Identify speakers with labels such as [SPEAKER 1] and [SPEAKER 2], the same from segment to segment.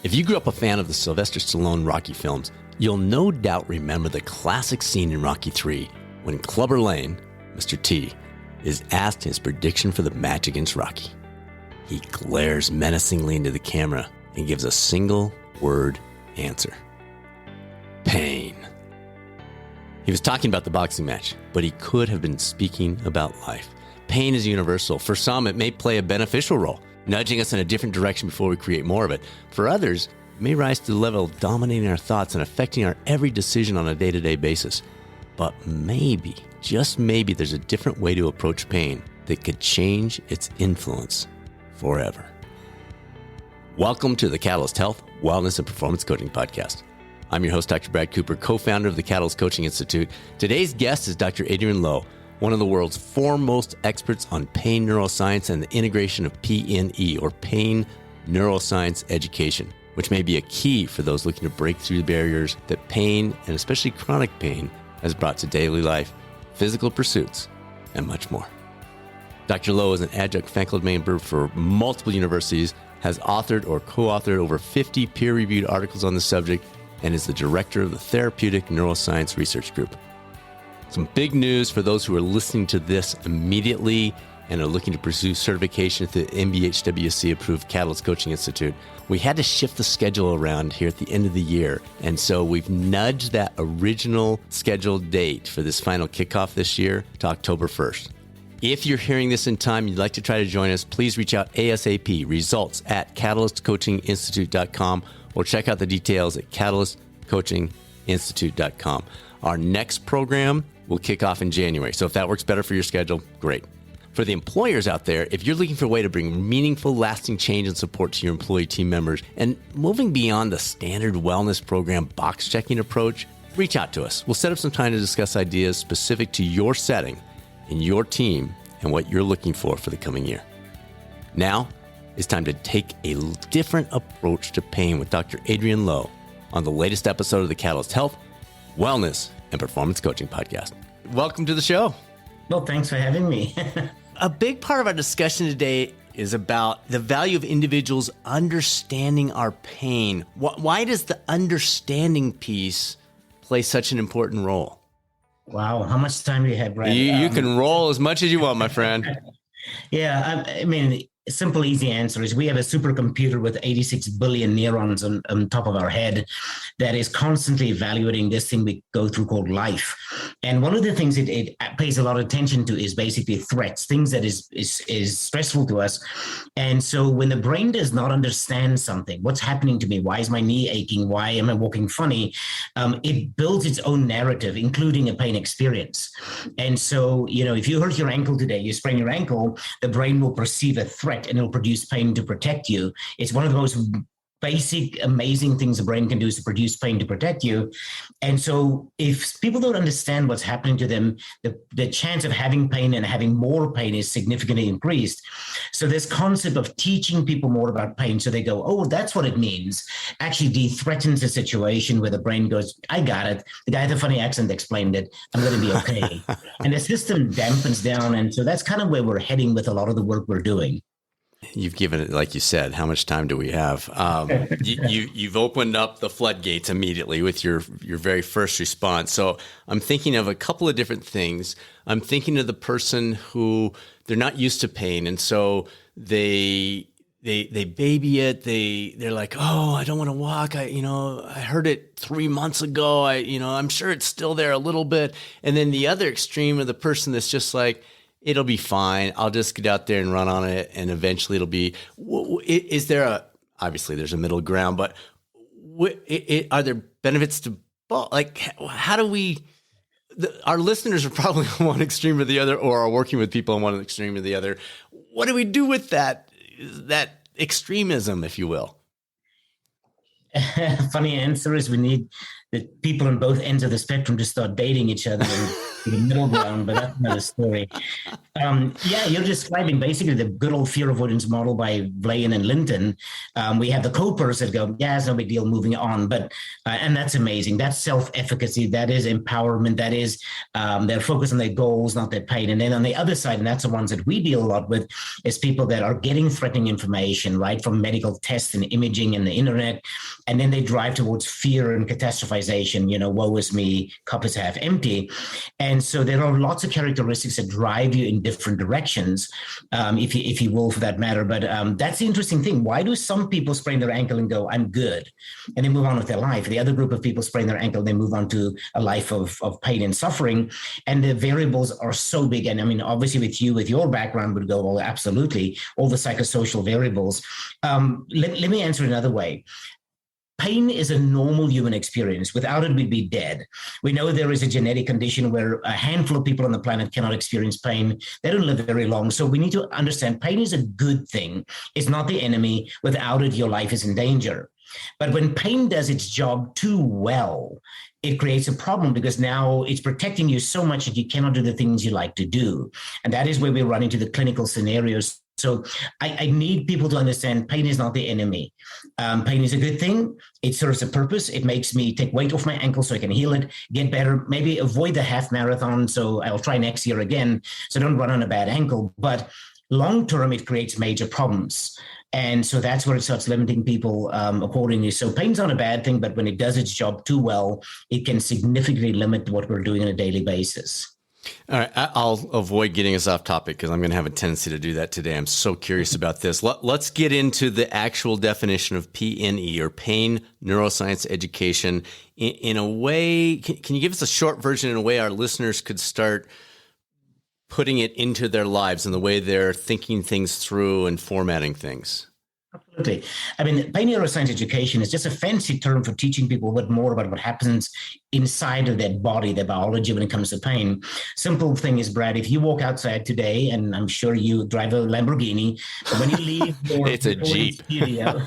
[SPEAKER 1] If you grew up a fan of the Sylvester Stallone Rocky films, you'll no doubt remember the classic scene in Rocky III when Clubber Lang, Mr. T, is asked his prediction for the match against Rocky. He glares menacingly into the camera and gives a single word answer. Pain. He was talking about the boxing match, but he could have been speaking about life. Pain is universal. For some, it may play a beneficial role, nudging us in a different direction before we create more of it. For others, it may rise to the level of dominating our thoughts and affecting our every decision on a day-to-day basis. But maybe, just maybe, there's a different way to approach pain that could change its influence forever. Welcome to the Catalyst Health, Wellness, and Performance Coaching Podcast. I'm your host, Dr. Brad Cooper, co-founder of the Catalyst Coaching Institute. Today's guest is Dr. Adriaan Louw, one of the world's foremost experts on pain neuroscience and the integration of PNE, or Pain Neuroscience Education, which may be a key for those looking to break through the barriers that pain, and especially chronic pain, has brought to daily life, physical pursuits, and much more. Dr. Louw is an adjunct faculty member for multiple universities, has authored or co-authored over 50 peer-reviewed articles on the subject, and is the director of the Therapeutic Neuroscience Research Group. Some big news for those who are listening to this immediately and are looking to pursue certification at the MBHWC-approved Catalyst Coaching Institute. We had to shift the schedule around here at the end of the year, and so we've nudged that original scheduled date for this final kickoff this year to October 1st. If you're hearing this in time and you'd like to try to join us, please reach out ASAP, results at catalystcoachinginstitute.com, or check out the details at catalystcoachinginstitute.com. Our next program will kick off in January, so if that works better for your schedule, great. For the employers out there, if you're looking for a way to bring meaningful, lasting change and support to your employee team members and moving beyond the standard wellness program box-checking approach, reach out to us. We'll set up some time to discuss ideas specific to your setting and your team and what you're looking for the coming year. Now, it's time to take a different approach to pain with Dr. Adriaan Louw on the latest episode of the Catalyst Health, Wellness, and Performance Coaching Podcast. Welcome to the show.
[SPEAKER 2] Well, thanks for having me.
[SPEAKER 1] A big part of our discussion today is about the value of individuals understanding our pain. Why does the understanding piece play such an important role?
[SPEAKER 2] Wow, how much time do you have, Brad?
[SPEAKER 1] You can roll as much as you want, my friend.
[SPEAKER 2] Yeah, I mean, a simple, easy answer is we have a supercomputer with 86 billion neurons on top of our head that is constantly evaluating this thing we go through called life. And one of the things it pays a lot of attention to is basically threats, things that is stressful to us. And so when the brain does not understand something, what's happening to me? Why is my knee aching? Why am I walking funny? It builds its own narrative, including a pain experience. And so, if you hurt your ankle today, you sprain your ankle, the brain will perceive a threat and it'll produce pain to protect you. It's one of the most basic, amazing things the brain can do is to produce pain to protect you. And so if people don't understand what's happening to them, the chance of having pain and having more pain is significantly increased. So this concept of teaching people more about pain so they go, oh, that's what it means, actually de-threatens the situation where the brain goes, I got it. The guy with the funny accent explained it. I'm going to be okay. And the system dampens down. And so that's kind of where we're heading with a lot of the work we're doing.
[SPEAKER 1] You've given it, like you said, how much time do we have? You've opened up the floodgates immediately with your very first response. So I'm thinking of a couple of different things. I'm thinking of the person who they're not used to pain, and so they baby it. They're like, oh, I don't want to walk. I heard it 3 months ago. I'm sure it's still there a little bit. And then the other extreme of the person that's just like, it'll be fine. I'll just get out there and run on it, and eventually it'll be. Is there obviously there's a middle ground, but are there benefits to both? Like, how do we? Our listeners are probably on one extreme or the other, or are working with people on one extreme or the other. What do we do with that extremism, if you will?
[SPEAKER 2] Funny answer is we need the people on both ends of the spectrum to start dating each other in the middle ground, but that's another story. Yeah, you're describing basically the good old fear avoidance model by Blaine and Linton. We have the copers that go, yeah, it's no big deal, moving on. But and that's amazing. That's self-efficacy. That is empowerment. That is they're focused on their goals, not their pain. And then on the other side, and that's the ones that we deal a lot with, is people that are getting threatening information, right, from medical tests and imaging and the internet, and then they drive towards fear and catastrophization. Woe is me, cup is half empty. And so there are lots of characteristics that drive you in different directions, if you will, for that matter. But that's the interesting thing. Why do some people sprain their ankle and go, I'm good, and they move on with their life? The other group of people sprain their ankle, they move on to a life of pain and suffering. And the variables are so big. And I mean, obviously with your background would go, well, absolutely, all the psychosocial variables. Let me answer another way. Pain is a normal human experience. Without it, we'd be dead. We know there is a genetic condition where a handful of people on the planet cannot experience pain. They don't live very long. So we need to understand pain is a good thing. It's not the enemy. Without it, your life is in danger. But when pain does its job too well, it creates a problem, because now it's protecting you so much that you cannot do the things you like to do. And that is where we run into the clinical scenarios. So I need people to understand pain is not the enemy. Pain is a good thing. It serves a purpose. It makes me take weight off my ankle so I can heal it, get better, maybe avoid the half marathon. So I'll try next year again. So don't run on a bad ankle. But long term, it creates major problems. And so that's where it starts limiting people accordingly. So pain's not a bad thing, but when it does its job too well, it can significantly limit what we're doing on a daily basis.
[SPEAKER 1] All right, I'll avoid getting us off topic because I'm going to have a tendency to do that today. I'm so curious about this. Let's get into the actual definition of PNE, or Pain Neuroscience Education. In a way, can you give us a short version in a way our listeners could start putting it into their lives and the way they're thinking things through and formatting things?
[SPEAKER 2] Absolutely. I mean, Pain Neuroscience Education is just a fancy term for teaching people a bit more about what happens inside of their body, their biology, when it comes to pain. Simple thing is, Brad, if you walk outside today, and I'm sure you drive a Lamborghini, but when you leave your
[SPEAKER 1] it's a Jeep
[SPEAKER 2] studio,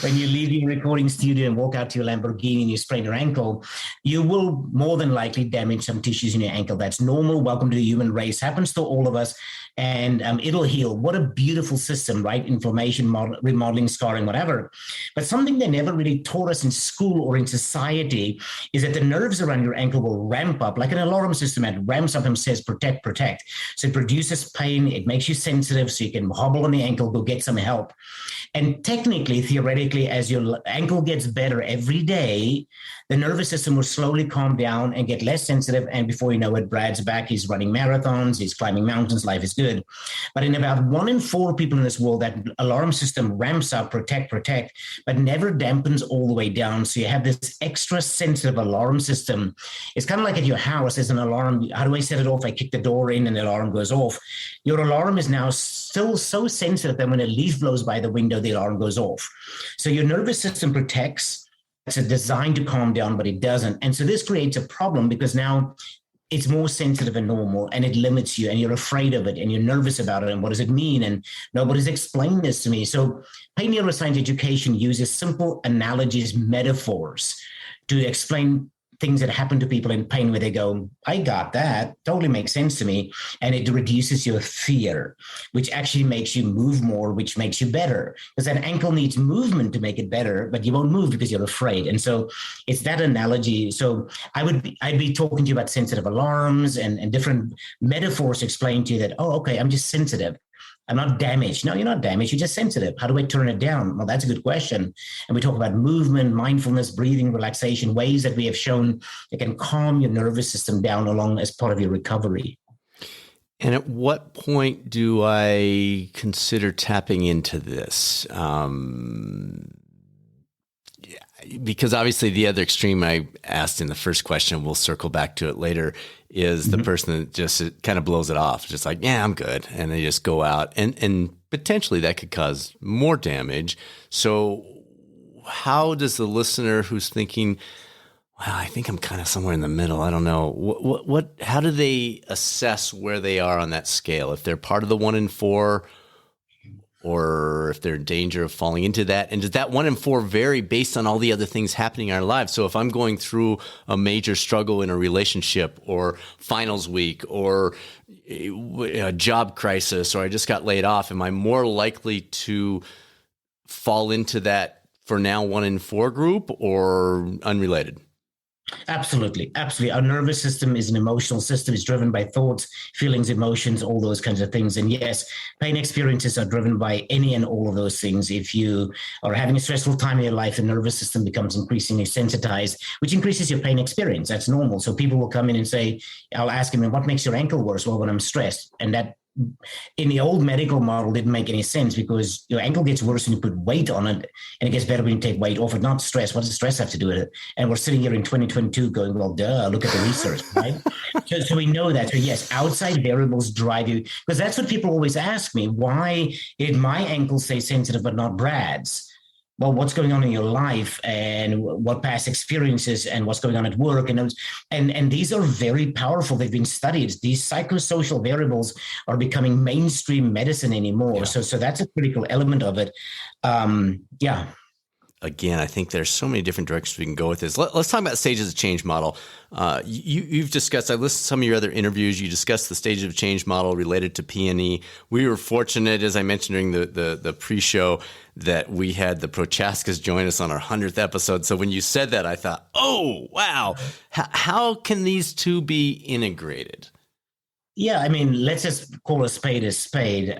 [SPEAKER 2] when you leave your recording studio and walk out to your Lamborghini and you sprain your ankle, you will more than likely damage some tissues in your ankle. That's normal. Welcome to the human race. Happens to all of us. And it'll heal. What a beautiful system, right? Inflammation, remodeling, scarring, whatever. But something they never really taught us in school or in society is that the nerves around your ankle will ramp up like an alarm system. It ramps up and says, protect, protect. So it produces pain. It makes you sensitive so you can hobble on the ankle, go get some help. And technically, theoretically, as your ankle gets better every day, the nervous system will slowly calm down and get less sensitive. And before you know it, Brad's back. He's running marathons. He's climbing mountains. Life is good. But in about 1 in 4 people in this world, that alarm system ramps up, protect, but never dampens all the way down. So you have this extra sensitive alarm system. It's kind of like at your house, there's an alarm. How do I set it off? I kick the door in and the alarm goes off. Your alarm is now still so sensitive that when a leaf blows by the window, the alarm goes off. So your nervous system protects. It's designed to calm down, but it doesn't. And so this creates a problem, because now it's more sensitive than normal, and it limits you, and you're afraid of it, and you're nervous about it. And what does it mean? And nobody's explained this to me. So Pain Neuroscience Education uses simple analogies, metaphors to explain things that happen to people in pain, where they go, I got that, totally makes sense to me. And it reduces your fear, which actually makes you move more, which makes you better. Because an ankle needs movement to make it better, but you won't move because you're afraid. And so it's that analogy. So I'd be talking to you about sensitive alarms and different metaphors to explain to you that, oh, okay, I'm just sensitive. I'm not damaged. No, you're not damaged. You're just sensitive. How do I turn it down? Well, that's a good question. And we talk about movement, mindfulness, breathing, relaxation, ways that we have shown that can calm your nervous system down along as part of your recovery.
[SPEAKER 1] And at what point do I consider tapping into this? Because obviously the other extreme I asked in the first question, we'll circle back to it later, is the person that just kind of blows it off. Just like, yeah, I'm good. And they just go out and potentially that could cause more damage. So how does the listener who's thinking, well, I think I'm kind of somewhere in the middle, I don't know, how do they assess where they are on that scale? If they're part of the 1 in 4, or if they're in danger of falling into that? And does that 1 in 4 vary based on all the other things happening in our lives? So if I'm going through a major struggle in a relationship or finals week or a job crisis, or I just got laid off, am I more likely to fall into that for now 1 in 4 group or unrelated?
[SPEAKER 2] Absolutely. Absolutely. Our nervous system is an emotional system. It's driven by thoughts, feelings, emotions, all those kinds of things. And yes, pain experiences are driven by any and all of those things. If you are having a stressful time in your life, the nervous system becomes increasingly sensitized, which increases your pain experience. That's normal. So people will come in and say, I'll ask them, what makes your ankle worse? Well, when I'm stressed. And that in the old medical model didn't make any sense, because your ankle gets worse when you put weight on it, and it gets better when you take weight off it, not stress. What does stress have to do with it? And we're sitting here in 2022 going, well, duh, look at the research, right? So we know that. So yes, outside variables drive you, because that's what people always ask me. Why did my ankle stay sensitive but not Brad's? Well, what's going on in your life, and what past experiences, and what's going on at work, and these are very powerful. They've been studied. These psychosocial variables are becoming mainstream medicine anymore. Yeah. So that's a critical element of it. Yeah.
[SPEAKER 1] Again, I think there's so many different directions we can go with this. Let's talk about stages of change model. You've discussed, I listened to some of your other interviews, you discussed the stages of change model related to PNE. We were fortunate, as I mentioned during the pre-show, that we had the Prochaskas join us on our 100th episode. So when you said that, I thought, oh, wow, how can these two be integrated?
[SPEAKER 2] Yeah, I mean, let's just call a spade a spade.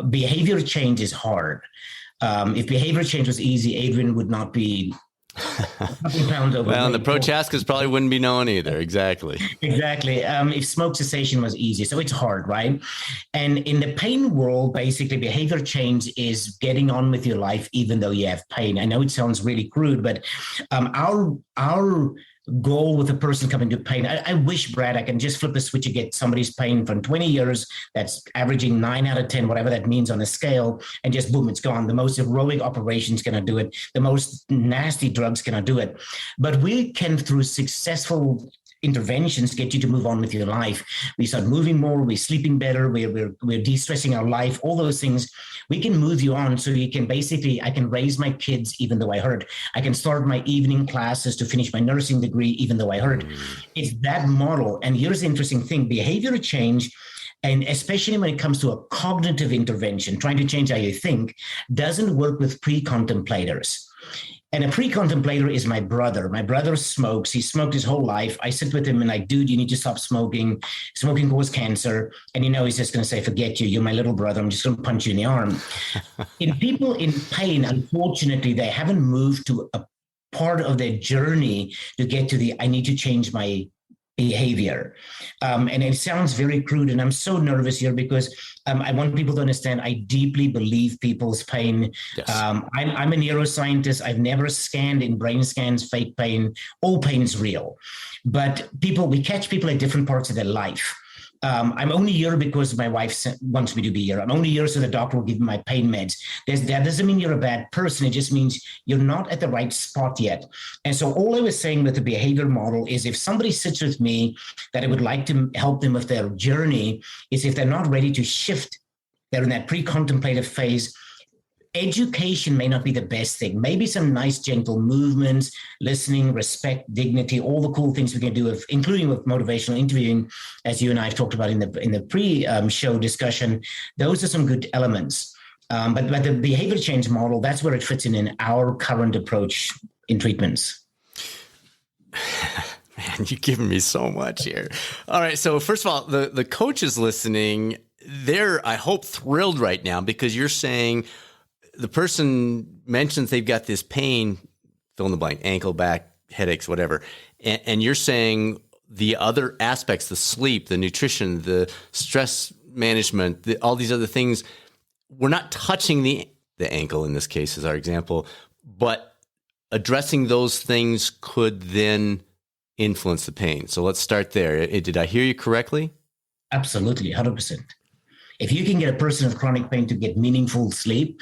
[SPEAKER 2] Behavior change is hard. If behavior change was easy, Adriaan would not be pounds overweight.
[SPEAKER 1] Well, and the Prochaskas probably wouldn't be known either. Exactly.
[SPEAKER 2] Exactly. If smoke cessation was easy. So it's hard, right? And in the pain world, basically behavior change is getting on with your life even though you have pain. I know it sounds really crude, but our goal with a person coming to pain. I wish, Brad, I can just flip a switch and get somebody's pain from 20 years, that's averaging 9 out of 10, whatever that means on a scale, and just boom, it's gone. The most heroic operations cannot do it. The most nasty drugs cannot do it. But we can, through successful interventions, get you to move on with your life. We start moving more, we're sleeping better, we're de-stressing our life, all those things. We can move you on, so you can basically, I can raise my kids even though I hurt. I can start my evening classes to finish my nursing degree even though I hurt. It's that model. And here's the interesting thing, behavior change, and especially when it comes to a cognitive intervention, trying to change how you think, doesn't work with pre-contemplators. And a pre-contemplator is my brother. My brother smokes. He smoked his whole life. I sit with him and like, dude, you need to stop smoking. Smoking causes cancer. And he's just going to say, forget you. You're my little brother. I'm just going to punch you in the arm. In people in pain, unfortunately, they haven't moved to a part of their journey to get to I need to change my behavior. And it sounds very crude, and I'm so nervous here because I want people to understand I deeply believe people's pain. Yes. I'm a neuroscientist. I've never scanned in brain scans fake pain. All pain is real. But we catch people at different parts of their life. I'm only here because my wife wants me to be here. I'm only here so the doctor will give me my pain meds. That doesn't mean you're a bad person. It just means you're not at the right spot yet. And so all I was saying with the behavior model is, if somebody sits with me that I would like to help them with their journey, is if they're not ready to shift, they're in that pre-contemplative phase, education may not be the best thing. Maybe some nice, gentle movements, listening, respect, dignity, all the cool things we can do, including with motivational interviewing, as you and I have talked about in the pre-show discussion. Those are some good elements. But the behavior change model, that's where it fits in our current approach in treatments.
[SPEAKER 1] Man, you're giving me so much here. All right. So first of all, the coaches listening, they're, I hope, thrilled right now, because you're saying, the person mentions they've got this pain, fill in the blank, ankle, back, headaches, whatever. And you're saying the other aspects, the sleep, the nutrition, the stress management, all these other things, we're not touching the ankle in this case as our example, but addressing those things could then influence the pain. So let's start there. Did I hear you correctly?
[SPEAKER 2] Absolutely, 100%. If you can get a person with chronic pain to get meaningful sleep,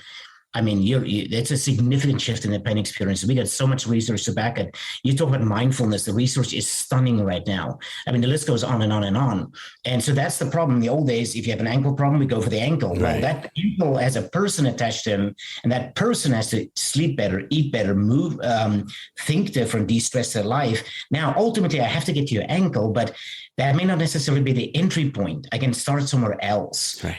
[SPEAKER 2] I mean, it's a significant shift in the pain experience. We got so much research to back it. You talk about mindfulness. The research is stunning right now. I mean, the list goes on and on and on. And so that's the problem. In the old days, if you have an ankle problem, we go for the ankle.
[SPEAKER 1] Right.
[SPEAKER 2] Well, that ankle has a person attached to him, and that person has to sleep better, eat better, move, think different, de-stress their life. Now, ultimately, I have to get to your ankle, but that may not necessarily be the entry point. I can start somewhere else.
[SPEAKER 1] Right.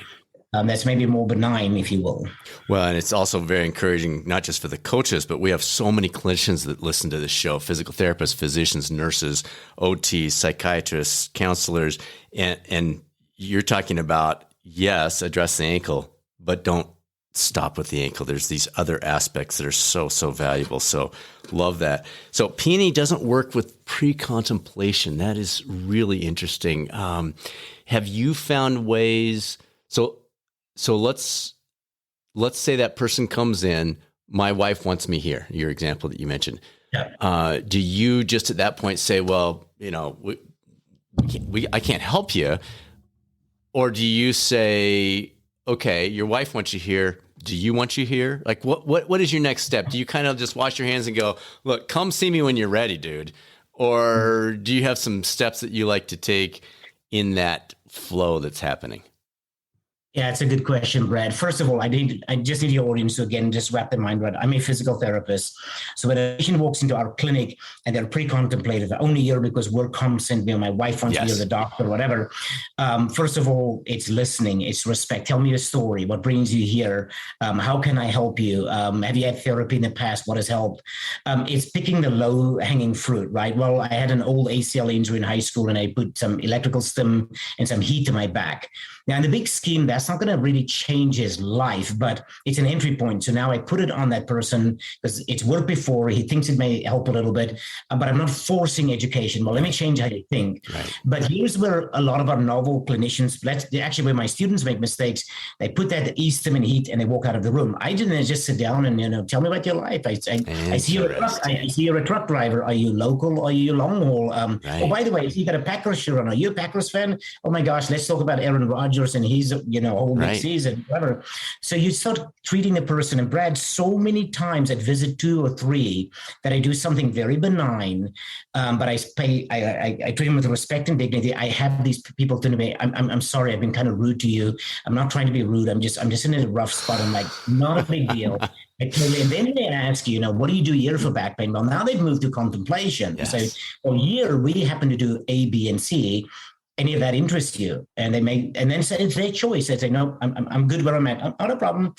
[SPEAKER 2] That's maybe more benign, if you will.
[SPEAKER 1] Well, and it's also very encouraging, not just for the coaches, but we have so many clinicians that listen to this show, physical therapists, physicians, nurses, OTs, psychiatrists, counselors, and you're talking about, yes, address the ankle, but don't stop with the ankle. There's these other aspects that are so, so valuable. So love that. So P&E doesn't work with pre-contemplation. That is really interesting. Have you found ways? So let's say that person comes in. My wife wants me here. Your example that you mentioned.
[SPEAKER 2] Yeah.
[SPEAKER 1] Do you just at that point say, well, I can't help you, or do you say, okay, your wife wants you here. Do you want you here? Like, what is your next step? Do you kind of just wash your hands and go, look, come see me when you're ready, dude? Or do you have some steps that you like to take in that flow that's happening?
[SPEAKER 2] Yeah, it's a good question, Brad. First of all, I just need your audience to, again, just wrap their mind around. I'm a physical therapist. So when a patient walks into our clinic and they're pre-contemplative, only here because work comes sent me or my wife wants me or the doctor or whatever. First of all, it's listening. It's respect. Tell me a story. What brings you here? How can I help you? Have you had therapy in the past? What has helped? It's picking the low-hanging fruit, right? Well, I had an old ACL injury in high school and I put some electrical stim and some heat to my back. Now, in the big scheme, that's not going to really change his life, but it's an entry point. So now I put it on that person because it's worked before. He thinks it may help a little bit, but I'm not forcing education. Well, let me change how you think. Right. But here's where a lot of our novel clinicians, actually where my students make mistakes, they put that e-stim and heat and they walk out of the room. I didn't just sit down and, tell me about your life. I see you're a truck driver. Are you local? Are you long haul? Right. Oh, by the way, you got a Packers shirt on. Are you a Packers fan? Oh my gosh, let's talk about Aaron Rodgers. And he's, whole next season, whatever. So you start treating the person. And Brad, so many times at visit 2 or 3 that I do something very benign, but I treat them with respect and dignity. I have these people to me, I'm sorry, I've been kind of rude to you. I'm not trying to be rude. I'm just in a rough spot. I'm like, not a big deal. And then they ask you, what do you do here for back pain? Well, now they've moved to contemplation. Yes. So, well, here we happen to do A, B, and C. Any of that interests you? And then say it's their choice. They say, no, I'm good where I'm at. Not a problem.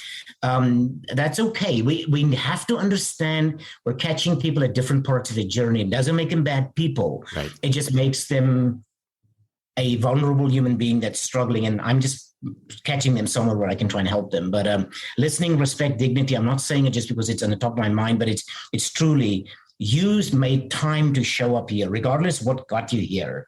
[SPEAKER 2] That's okay. We have to understand we're catching people at different parts of the journey. It doesn't make them bad people. Right. It just makes them a vulnerable human being that's struggling. And I'm just catching them somewhere where I can try and help them. But listening, respect, dignity. I'm not saying it just because it's on the top of my mind, but it's truly made time to show up here, regardless what got you here.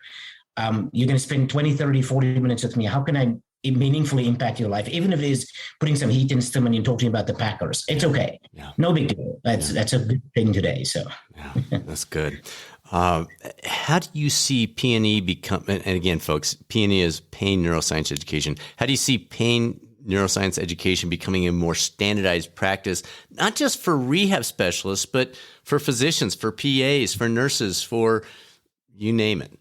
[SPEAKER 2] You're going to spend 20, 30, 40 minutes with me. How can I meaningfully impact your life? Even if it is putting some heat in stim and you're talking about the Packers, it's okay. Yeah. No big deal. That's a good thing today. So
[SPEAKER 1] yeah, that's good. How do you see P&E become, and again, folks, P&E is Pain Neuroscience Education. How do you see Pain Neuroscience Education becoming a more standardized practice, not just for rehab specialists, but for physicians, for PAs, for nurses, for you name it?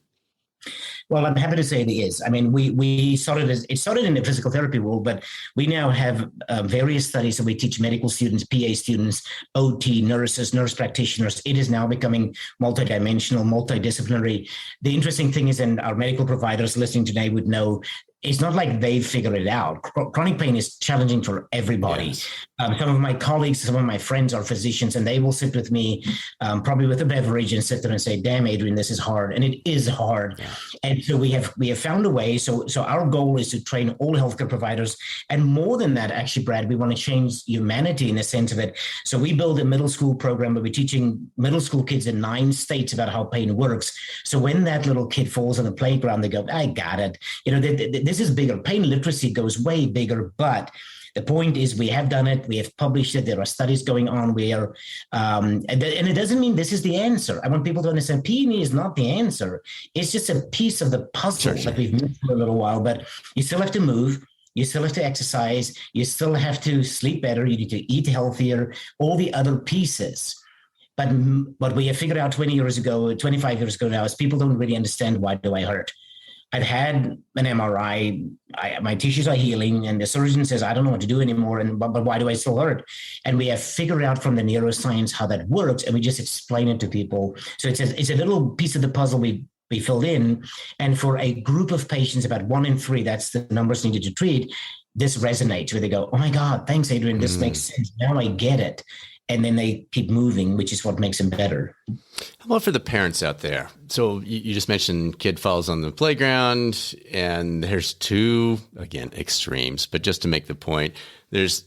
[SPEAKER 2] Well, I'm happy to say it is. I mean, it started in the physical therapy world, but we now have various studies that we teach medical students, PA students, OT, nurses, nurse practitioners. It is now becoming multidimensional, multidisciplinary. The interesting thing is, and our medical providers listening today would know, it's not like they've figured it out. Chronic pain is challenging for everybody. Yes. Some of my colleagues, some of my friends are physicians, and they will sit with me, probably with a beverage, and sit there and say, "Damn, Adriaan, this is hard," and it is hard. Yeah. And so we have found a way. So our goal is to train all healthcare providers, and more than that, actually, Brad, we want to change humanity in the sense of it. So we build a middle school program where we're teaching middle school kids in 9 states about how pain works. So when that little kid falls on the playground, they go, "I got it." This is bigger. Pain literacy goes way bigger, but the point is we have done it. We have published it. There are studies going on where, and it doesn't mean this is the answer. I want people to understand P&E is not the answer. It's just a piece of the puzzle that we've missed for a little while, but you still have to move. You still have to exercise. You still have to sleep better. You need to eat healthier, all the other pieces. But what we have figured out 20 years ago, 25 years ago now, is people don't really understand, why do I hurt? I've had an MRI, my tissues are healing, and the surgeon says, I don't know what to do anymore, but why do I still hurt? And we have figured out from the neuroscience how that works, and we just explain it to people. So it's a little piece of the puzzle we filled in. And for a group of patients, about 1 in 3, that's the numbers needed to treat, this resonates, where they go, oh my God, thanks, Adriaan, this makes sense. Now I get it. And then they keep moving, which is what makes them better.
[SPEAKER 1] How about for the parents out there? So you just mentioned kid falls on the playground, and there's 2, again, extremes, but just to make the point, there's,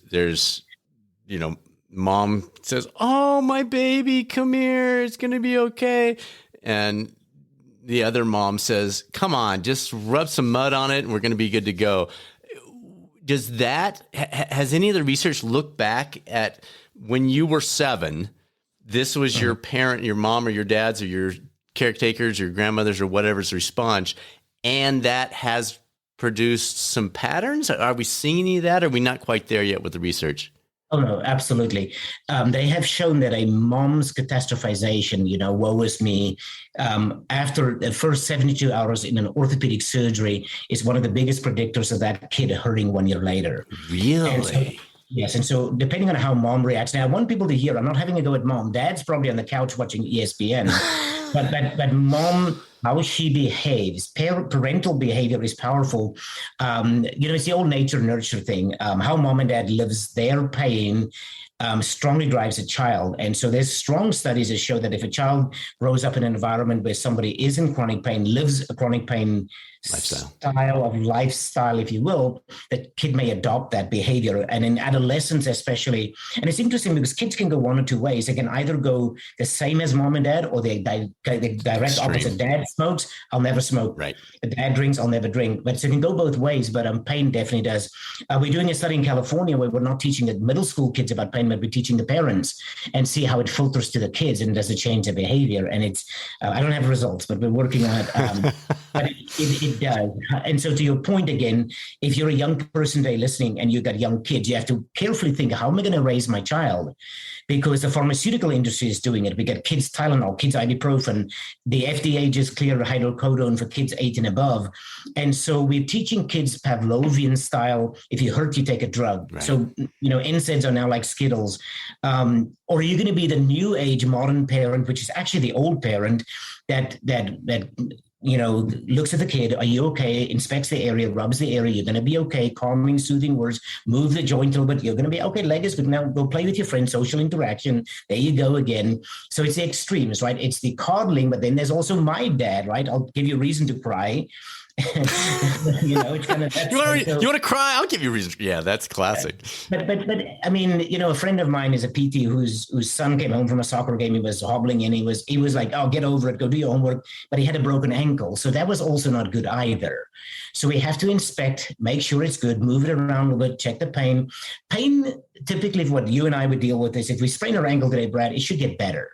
[SPEAKER 1] mom says, oh, my baby, come here, it's going to be okay. And the other mom says, come on, just rub some mud on it and we're going to be good to go. Has any of the research looked back at when you were 7, this was your parent, your mom or your dad's or your caretakers, your grandmother's or whatever's response, and that has produced some patterns? Are we seeing any of that? Or are we not quite there yet with the research?
[SPEAKER 2] Oh, no, absolutely. They have shown that a mom's catastrophization, woe is me, after the first 72 hours in an orthopedic surgery is one of the biggest predictors of that kid hurting 1 year later.
[SPEAKER 1] Really?
[SPEAKER 2] Yes. And so depending on how mom reacts, now I want people to hear, I'm not having a go at mom. Dad's probably on the couch watching ESPN, but mom, how she behaves, parental behavior is powerful. It's the old nature nurture thing. How mom and dad lives their pain strongly drives a child. And so there's strong studies that show that if a child grows up in an environment where somebody is in chronic pain, lives a chronic pain lifestyle, if you will, the kid may adopt that behavior. And in adolescence especially, and it's interesting because kids can go one or two ways. They can either go the same as mom and dad, or they direct opposite. Dad smokes, I'll never smoke.
[SPEAKER 1] Right.
[SPEAKER 2] Dad drinks, I'll never drink. But so it can go both ways, but pain definitely does. We're doing a study in California where we're not teaching the middle school kids about pain, but we're teaching the parents and see how it filters to the kids and does it change their behavior. And it's, I don't have results, but we're working on it. But it does. And so to your point again, if you're a young person today listening and you've got young kids, you have to carefully think, how am I going to raise my child? Because the pharmaceutical industry is doing it. We get kids Tylenol, kids ibuprofen. The FDA just cleared hydrocodone for kids 8 and above. And so we're teaching kids Pavlovian style, if you hurt, you take a drug. Right. So, NSAIDs are now like Skittles. Or are you going to be the new age modern parent, which is actually the old parent that looks at the kid, are you okay? Inspects the area, rubs the area, you're going to be okay, calming, soothing words, move the joint a little bit, you're going to be okay, leg is good, now go play with your friends, social interaction, there you go again. So it's the extremes, right? It's the coddling, but then there's also my dad, right? I'll give you a reason to cry. It's kind of,
[SPEAKER 1] you want to cry? I'll give you a reason. Yeah, that's classic.
[SPEAKER 2] But I mean, a friend of mine is a PT whose son came home from a soccer game. He was hobbling and he was like, oh, get over it, go do your homework. But he had a broken ankle. So that was also not good either. So we have to inspect, make sure it's good, move it around a little bit, check the pain. Pain, typically what you and I would deal with is if we sprain our ankle today, Brad, it should get better.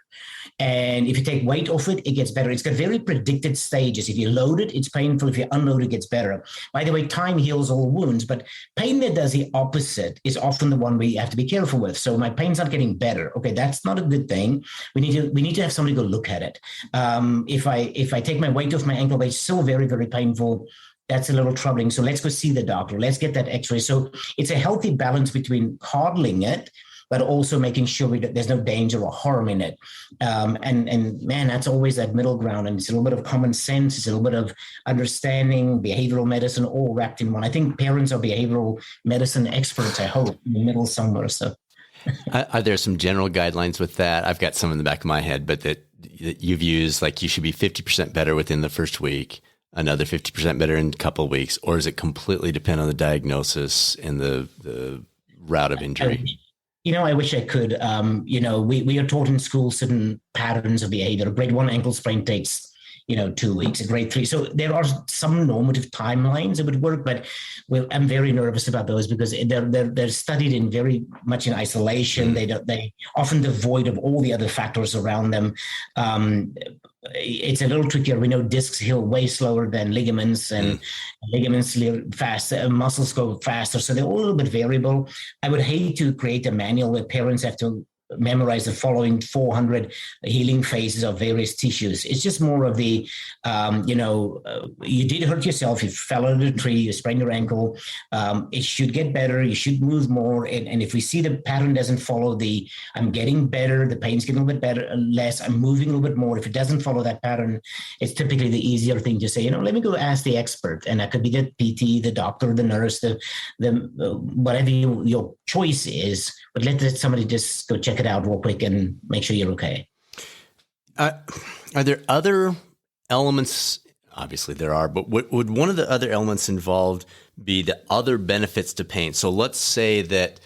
[SPEAKER 2] And if you take weight off it, it gets better. It's got very predicted stages. If you load it, it's painful. If you unload it, it gets better. By the way, time heals all wounds, but pain that does the opposite is often the one we have to be careful with. So my pain's not getting better. Okay, that's not a good thing. We need to have somebody go look at it. If I take my weight off my ankle, but it's still very, very painful, that's a little troubling. So let's go see the doctor. Let's get that x-ray. So it's a healthy balance between coddling it, but also making sure there's no danger or harm in it. And man, that's always that middle ground. And it's a little bit of common sense. It's a little bit of understanding, behavioral medicine, all wrapped in one. I think parents are behavioral medicine experts, I hope, in the middle somewhere. So
[SPEAKER 1] are there some general guidelines with that? I've got some in the back of my head, but that you've used, like you should be 50% better within the first week, another 50% better in a couple of weeks, or does it completely depend on the diagnosis and the route of injury?
[SPEAKER 2] I wish I could. We are taught in school certain patterns of behavior. A grade 1 ankle sprain takes 2 weeks, a grade 3. So there are some normative timelines that would work, but I'm very nervous about those because they're studied in very much in isolation. They often devoid of all the other factors around them. It's a little trickier. We know discs heal way slower than ligaments, and ligaments heal faster, muscles go faster. So they're all a little bit variable. I would hate to create a manual where parents have to memorize the following 400 healing phases of various tissues. It's just more of the, you did hurt yourself, you fell under a tree, you sprained your ankle. It should get better. You should move more. And if we see the pattern doesn't follow I'm getting better, the pain's getting a little bit better, less, I'm moving a little bit more. If it doesn't follow that pattern, it's typically the easier thing to say, let me go ask the expert. And that could be the PT, the doctor, the nurse, the whatever your choice is, but let somebody just go check it out real quick and make sure you're okay.
[SPEAKER 1] Are there other elements? Obviously there are, but would one of the other elements involved be the other benefits to pain? So let's say that,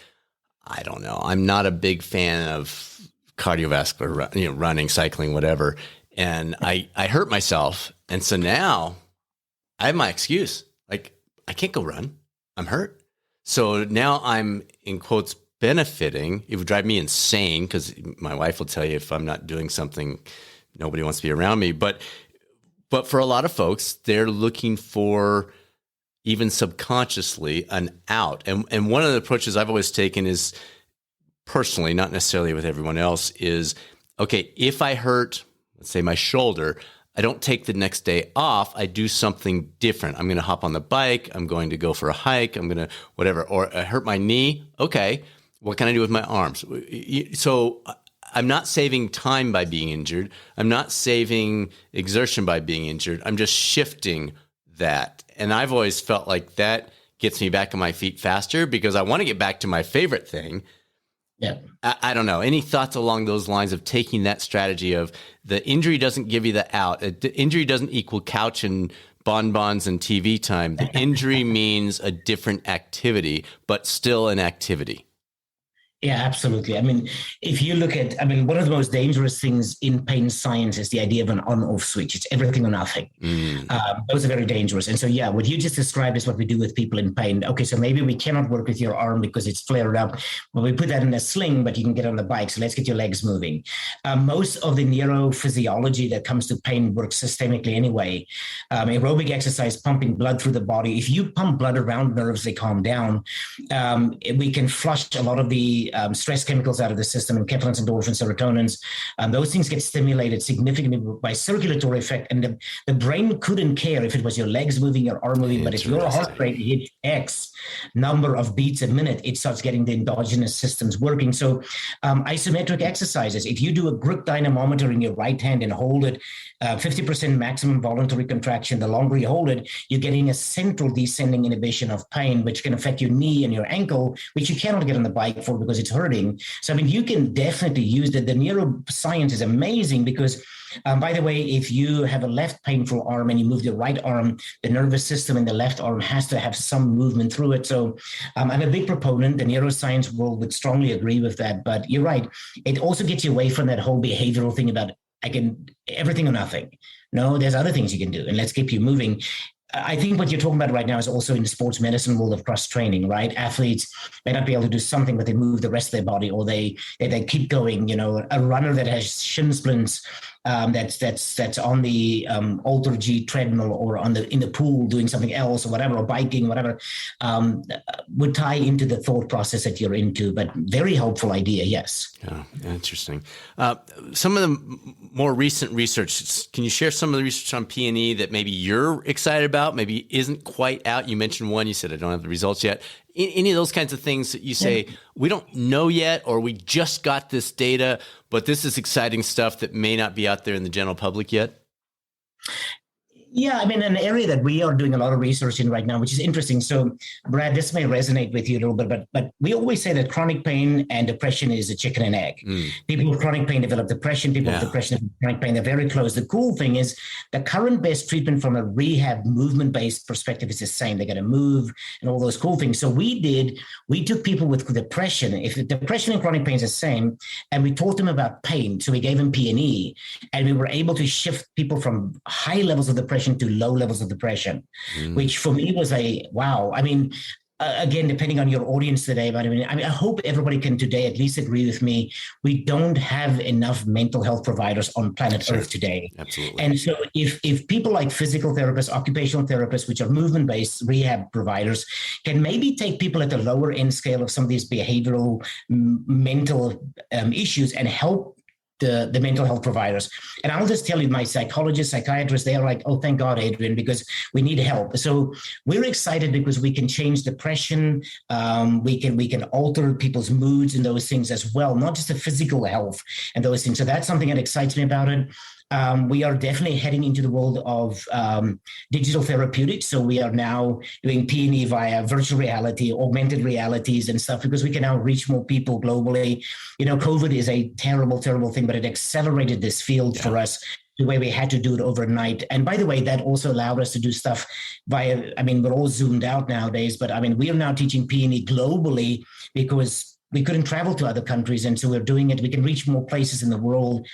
[SPEAKER 1] I don't know, I'm not a big fan of cardiovascular, running, cycling, whatever. And I hurt myself. And so now I have my excuse. Like, I can't go run. I'm hurt. So now I'm, in quotes, benefiting. It would drive me insane because my wife will tell you if I'm not doing something, nobody wants to be around me. But for a lot of folks, they're looking for, even subconsciously, an out. And one of the approaches I've always taken is, personally, not necessarily with everyone else, is, okay, if I hurt, let's say my shoulder, I don't take the next day off. I do something different. I'm going to hop on the bike. I'm going to go for a hike. I'm going to whatever. Or I hurt my knee. Okay. What can I do with my arms? So I'm not saving time by being injured. I'm not saving exertion by being injured. I'm just shifting that. And I've always felt like that gets me back on my feet faster because I want to get back to my favorite thing.
[SPEAKER 2] Yeah.
[SPEAKER 1] I don't know. Any thoughts along those lines of taking that strategy of the injury doesn't give you the out. The injury doesn't equal couch and bonbons and TV time. The injury means a different activity, but still an activity.
[SPEAKER 2] Yeah, absolutely. I mean, if you look at, one of the most dangerous things in pain science is the idea of an on-off switch. It's everything or nothing. Those are very dangerous. And so, yeah, what you just described is what we do with people in pain. Okay, so maybe we cannot work with your arm because it's flared up. Well, we put that in a sling, but you can get on the bike. So let's get your legs moving. Most of the neurophysiology that comes to pain works systemically anyway. Aerobic exercise, pumping blood through the body. If you pump blood around nerves, they calm down. We can flush a lot of the stress chemicals out of the system, and enkephalins, endorphins, serotonins. Those things get stimulated significantly by circulatory effect. And the brain couldn't care if it was your legs moving, your arm moving, but if your heart rate hit X number of beats a minute, it starts getting the endogenous systems working. So isometric exercises, if you do a grip dynamometer in your right hand and hold it, 50% maximum voluntary contraction, the longer you hold it, you're getting a central descending inhibition of pain, which can affect your knee and your ankle, which you cannot get on the bike for because it's hurting. So, you can definitely use that. The neuroscience is amazing because, by the way, if you have a left painful arm and you move the right arm, the nervous system in the left arm has to have some movement through it. So I'm a big proponent. The neuroscience world would strongly agree with that. But you're right. It also gets you away from that whole behavioral thing about I can everything or nothing. No, there's other things you can do, and let's keep you moving. I think what you're talking about right now is also in the sports medicine world of cross training, right? Athletes may not be able to do something, but they move the rest of their body, or they keep going. A runner that has shin splints, that's on the Alter G treadmill or in the pool doing something else or whatever, or biking, whatever, would tie into the thought process that you're into. But very helpful idea, yes.
[SPEAKER 1] Yeah, interesting. Some of the more recent research, can you share some of the research on P&E that maybe you're excited about, maybe isn't quite out? You mentioned one, you said, I don't have the results yet. Any of those kinds of things that you say, we don't know yet, or we just got this data, but this is exciting stuff that may not be out there in the general public yet?
[SPEAKER 2] Yeah, I mean, an area that we are doing a lot of research in right now, which is interesting. So, Brad, this may resonate with you a little bit, but we always say that chronic pain and depression is a chicken and egg. People with chronic pain develop depression. People with depression develop chronic pain. They're very close. The cool thing is the current best treatment from a rehab movement-based perspective is the same. They got to move and all those cool things. So we took people with depression. If the depression and chronic pain is the same, and we taught them about pain. So we gave them P&E, and we were able to shift people from high levels of depression to low levels of depression, which for me was a wow. I mean, again, depending on your audience today, but I hope everybody can today at least agree with me. We don't have enough mental health providers on planet Earth today.
[SPEAKER 1] Absolutely.
[SPEAKER 2] And so if people like physical therapists, occupational therapists, which are movement-based rehab providers, can maybe take people at the lower end scale of some of these behavioral mental issues and help the mental health providers. And I'll just tell you, my psychologists, psychiatrists, they are like, oh, thank God, Adriaan, because we need help. So we're excited because we can change depression. We can alter people's moods and those things as well, not just the physical health and those things. So that's something that excites me about it. We are definitely heading into the world of digital therapeutics. So we are now doing P&E via virtual reality, augmented realities and stuff, because we can now reach more people globally. You know, COVID is a terrible, terrible thing, but it accelerated this field for us the way we had to do it overnight. And by the way, that also allowed us to do stuff via, I mean, we're all zoomed out nowadays, but I mean, we are now teaching P&E globally because we couldn't travel to other countries. And so we're doing it. We can reach more places in the world.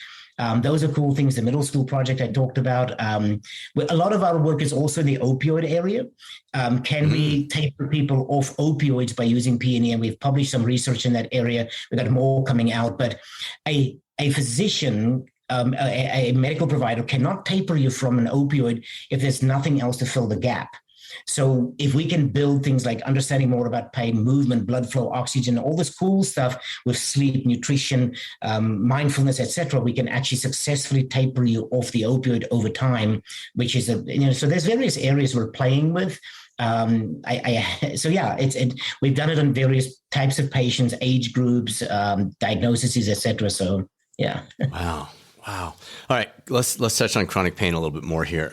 [SPEAKER 2] Those are cool things. The middle school project I talked about. A lot of our work is also in the opioid area. Can we taper people off opioids by using P&E? And we've published some research in that area. We've got more coming out. But a physician, a medical provider cannot taper you from an opioid if there's nothing else to fill the gap. So if we can build things like understanding more about pain, movement, blood flow, oxygen, all this cool stuff with sleep, nutrition, mindfulness, etc., we can actually successfully taper you off the opioid over time, which is so there's various areas we're playing with. We've done it on various types of patients, age groups, diagnoses, etc. So yeah.
[SPEAKER 1] Wow. All right, let's touch on chronic pain a little bit more here.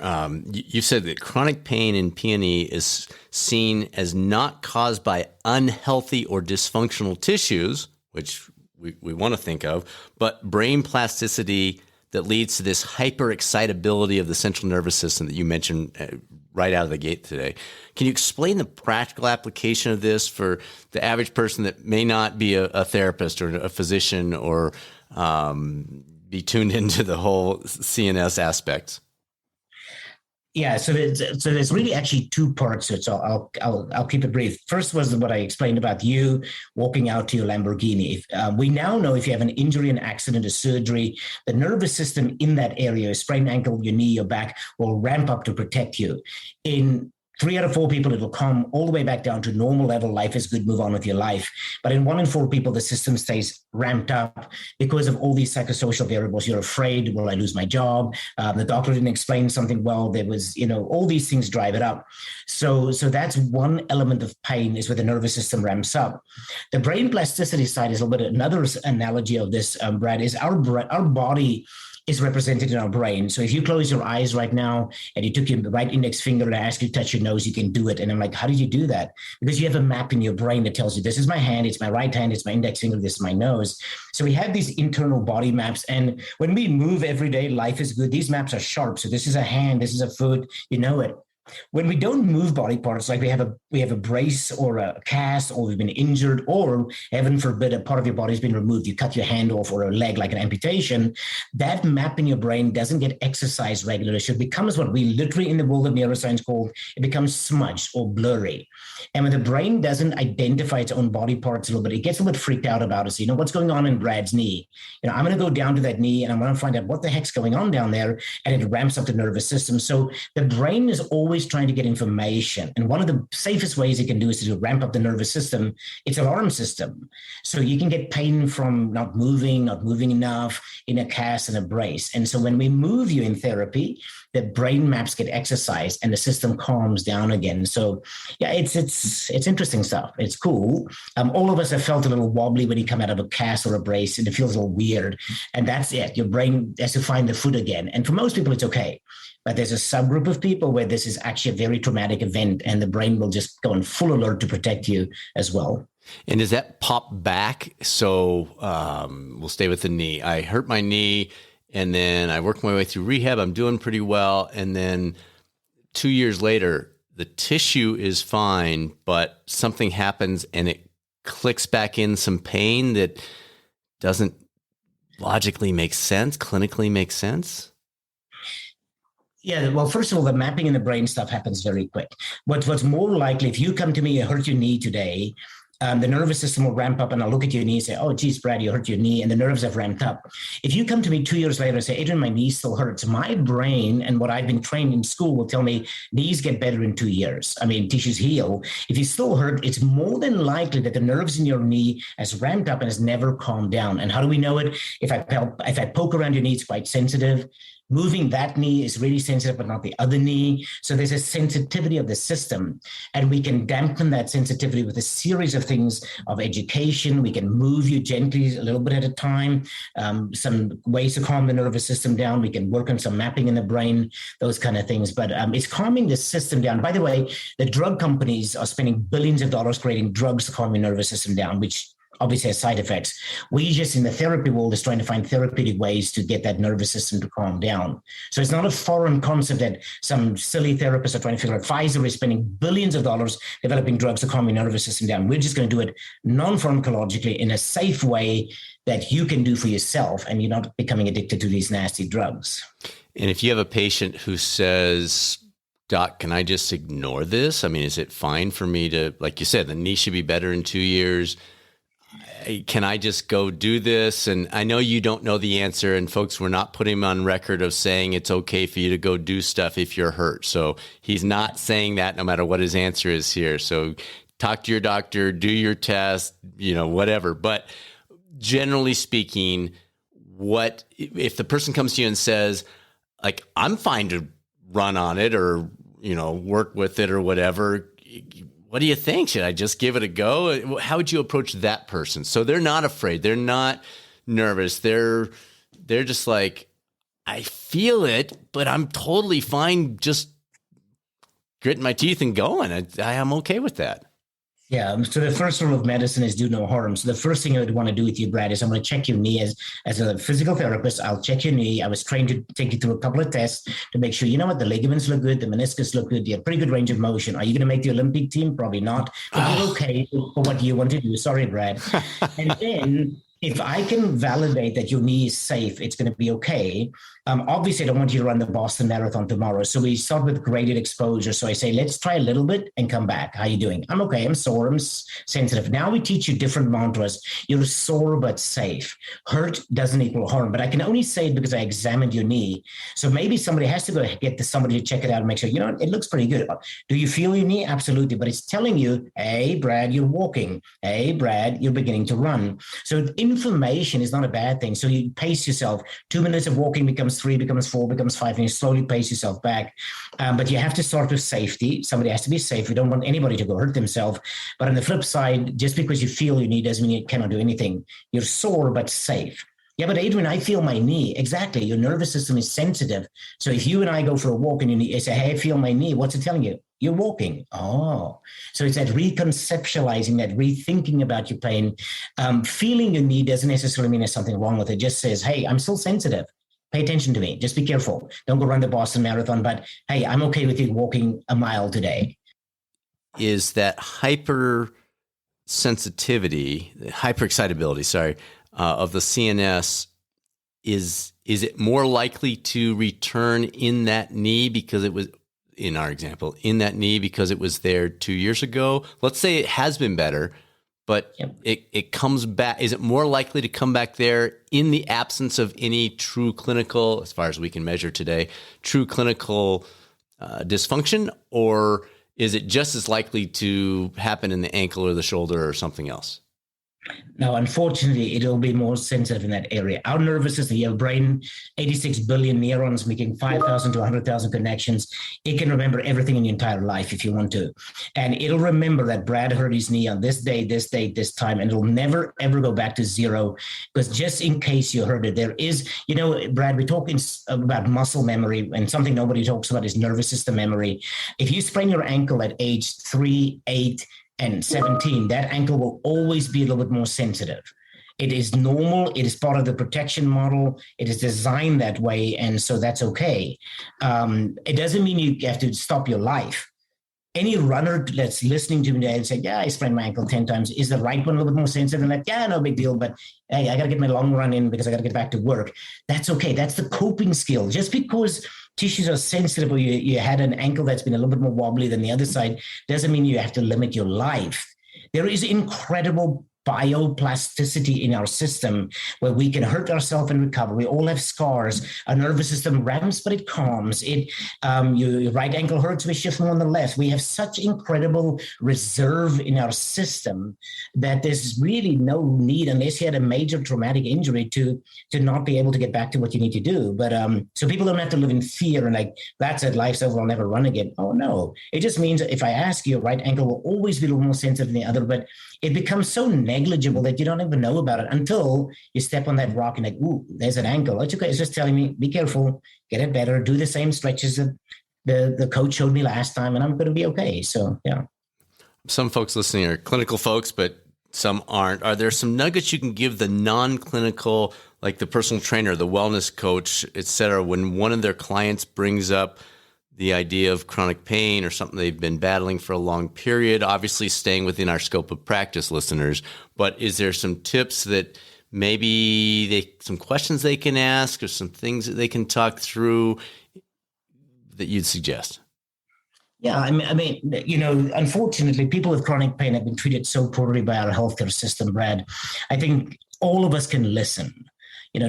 [SPEAKER 1] You said that chronic pain in P&E is seen as not caused by unhealthy or dysfunctional tissues, which we want to think of, but brain plasticity that leads to this hyperexcitability of the central nervous system that you mentioned right out of the gate today. Can you explain the practical application of this for the average person that may not be a therapist or a physician or be tuned into the whole CNS aspects?
[SPEAKER 2] Yeah, so there's really actually two parts to it. So I'll keep it brief. First was what I explained about you walking out to your Lamborghini. We now know if you have an injury, an accident, a surgery, the nervous system in that area, your sprained ankle, your knee, your back, will ramp up to protect you. In 3 out of 4 people, it will come all the way back down to normal level. Life is good, move on with your life. But in 1 in 4 people, the system stays ramped up because of all these psychosocial variables. You're afraid, will I lose my job? The doctor didn't explain something well. There was, all these things drive it up. So that's one element of pain, is where the nervous system ramps up. The brain plasticity side is a little bit another analogy of this, Brad, is our body is represented in our brain. So if you close your eyes right now and you took your right index finger and I ask you to touch your nose, you can do it. And I'm like, how did you do that? Because you have a map in your brain that tells you, this is my hand, it's my right hand, it's my index finger, this is my nose. So we have these internal body maps. And when we move every day, life is good. These maps are sharp. So this is a hand, this is a foot, you know it. When we don't move body parts, like we have a brace or a cast, or we've been injured, or heaven forbid, a part of your body's been removed, you cut your hand off, or a leg, like an amputation, that map in your brain doesn't get exercised regularly. So it becomes what we literally in the world of neuroscience call, it becomes smudged or blurry. And when the brain doesn't identify its own body parts a little bit, it gets a little bit freaked out about it. So, what's going on in Brad's knee? I'm going to go down to that knee and I'm going to find out what the heck's going on down there. And it ramps up the nervous system. So the brain is always always trying to get information. And one of the safest ways you can do is to ramp up the nervous system. It's an alarm system. So you can get pain from not moving enough, in a cast and a brace. And so when we move you in therapy, the brain maps get exercised and the system calms down again. So yeah, it's interesting stuff. It's cool. All of us have felt a little wobbly when you come out of a cast or a brace, and it feels a little weird. And that's it. Your brain has to find the foot again. And for most people, it's okay. But there's a subgroup of people where this is actually a very traumatic event, and the brain will just go on full alert to protect you as well.
[SPEAKER 1] And does that pop back? So we'll stay with the knee. I hurt my knee, and then I worked my way through rehab. I'm doing pretty well. And then 2 years later, the tissue is fine, but something happens and it clicks back in some pain that doesn't logically make sense, clinically make sense?
[SPEAKER 2] Yeah, well, first of all, the mapping in the brain stuff happens very quick. What's more likely, if you come to me, you hurt your knee today, the nervous system will ramp up, and I'll look at your knee and say, oh, geez, Brad, you hurt your knee, and the nerves have ramped up. If you come to me 2 years later and say, Adriaan, my knee still hurts, my brain and what I've been trained in school will tell me knees get better in 2 years. I mean, tissues heal. If you still hurt, it's more than likely that the nerves in your knee has ramped up and has never calmed down. And how do we know it? If I poke around your knee, it's quite sensitive. Moving that knee is really sensitive, but not the other knee. So there's a sensitivity of the system, and we can dampen that sensitivity with a series of things of education. We can move you gently a little bit at a time, some ways to calm the nervous system down. We can work on some mapping in the brain, those kind of things. But it's calming the system down. By the way, the drug companies are spending billions of dollars creating drugs to calm your nervous system down, which obviously has side effects. We just in the therapy world is trying to find therapeutic ways to get that nervous system to calm down. So it's not a foreign concept that some silly therapists are trying to figure out. Pfizer is spending billions of dollars developing drugs to calm your nervous system down. We're just going to do it non-pharmacologically in a safe way that you can do for yourself, and you're not becoming addicted to these nasty drugs.
[SPEAKER 1] And if you have a patient who says, Doc, can I just ignore this? I mean, is it fine for me to, like you said, the knee should be better in 2 years. Can I just go do this? And I know you don't know the answer, and folks, we're not putting him on record of saying it's okay for you to go do stuff if you're hurt. So he's not saying that no matter what his answer is here. So talk to your doctor, do your test, whatever. But generally speaking, what if the person comes to you and says, like, I'm fine to run on it or, work with it or whatever, what do you think? Should I just give it a go? How would you approach that person? So they're not afraid. They're not nervous. They're just like, I feel it, but I'm totally fine just gritting my teeth and going. I'm okay with that.
[SPEAKER 2] Yeah. So the first rule of medicine is do no harm. So the first thing I would want to do with you, Brad, is I'm going to check your knee as a physical therapist. I'll check your knee. I was trained to take you through a couple of tests to make sure, the ligaments look good, the meniscus look good. You have pretty good range of motion. Are you going to make the Olympic team? Probably not. But you're okay for what you want to do. Sorry, Brad. And then if I can validate that your knee is safe, it's going to be okay. Obviously, I don't want you to run the Boston Marathon tomorrow. So we start with graded exposure. So I say, let's try a little bit and come back. How are you doing? I'm okay. I'm sore. I'm sensitive. Now we teach you different mantras. You're sore but safe. Hurt doesn't equal harm. But I can only say it because I examined your knee. So maybe somebody has to go get somebody to check it out and make sure, it looks pretty good. Do you feel your knee? Absolutely. But it's telling you, hey, Brad, you're walking. Hey, Brad, you're beginning to run. So information is not a bad thing. So you pace yourself. 2 minutes of walking becomes 3, becomes 4, becomes 5, and you slowly pace yourself back. But you have to start with safety. Somebody has to be safe. We don't want anybody to go hurt themselves. But on the flip side, just because you feel your knee doesn't mean you cannot do anything. You're sore but safe. Yeah, but Adriaan, I feel my knee. Exactly. Your nervous system is sensitive. So if you and I go for a walk and you say, hey, I feel my knee, what's it telling you? You're walking. Oh, so it's that reconceptualizing, that rethinking about your pain. Feeling your knee doesn't necessarily mean there's something wrong with it. It just says, hey, I'm still sensitive. Pay attention to me. Just be careful. Don't go run the Boston Marathon, but hey, I'm okay with you walking a mile today.
[SPEAKER 1] Is that hyperexcitability, of the CNS, is it more likely to return in that knee because it was, in our example, in that knee because it was there 2 years ago? Let's say it has been better, but it comes back. Is it more likely to come back there in the absence of any true clinical, as far as we can measure today, true clinical dysfunction, or is it just as likely to happen in the ankle or the shoulder or something else?
[SPEAKER 2] Now, unfortunately, it'll be more sensitive in that area. Our nervous system, your brain, 86 billion neurons making 5,000 to 100,000 connections. It can remember everything in your entire life if you want to. And it'll remember that Brad hurt his knee on this day, this date, this time, and it'll never, ever go back to zero. Because just in case you hurt it, there is, Brad, we're talking about muscle memory, and something nobody talks about is nervous system memory. If you sprain your ankle at age 3, 8, and 17, that ankle will always be a little bit more sensitive. It is normal. It is part of the protection model. It is designed that way. And so that's okay. It doesn't mean you have to stop your life. Any runner that's listening to me today and say, yeah, I sprained my ankle 10 times. Is the right one a little bit more sensitive? And like, yeah, no big deal. But hey, I got to get my long run in because I got to get back to work. That's okay. That's the coping skill. Just because tissues are sensitive or you had an ankle that's been a little bit more wobbly than the other side doesn't mean you have to limit your life. There is incredible bioplasticity in our system where we can hurt ourselves and recover. We all have scars. Our nervous system ramps, but it calms. Your right ankle hurts, we shift more on the left. We have such incredible reserve in our system that there's really no need, unless you had a major traumatic injury, to not be able to get back to what you need to do. But so people don't have to live in fear and like, that's it, life's over, I'll never run again. Oh no. It just means if I ask you, your right ankle will always be a little more sensitive than the other, but it becomes so negligible that you don't even know about it until you step on that rock and like, ooh, there's an ankle. It's okay. It's just telling me, be careful, get it better, do the same stretches that the coach showed me last time, and I'm going to be okay. So, yeah.
[SPEAKER 1] Some folks listening are clinical folks, but some aren't. Are there some nuggets you can give the non-clinical, like the personal trainer, the wellness coach, et cetera, when one of their clients brings up the idea of chronic pain or something they've been battling for a long period, obviously staying within our scope of practice, listeners, but is there some tips that maybe some questions they can ask or some things that they can talk through that you'd suggest?
[SPEAKER 2] Yeah, I mean, unfortunately, people with chronic pain have been treated so poorly by our healthcare system, Brad. I think all of us can listen.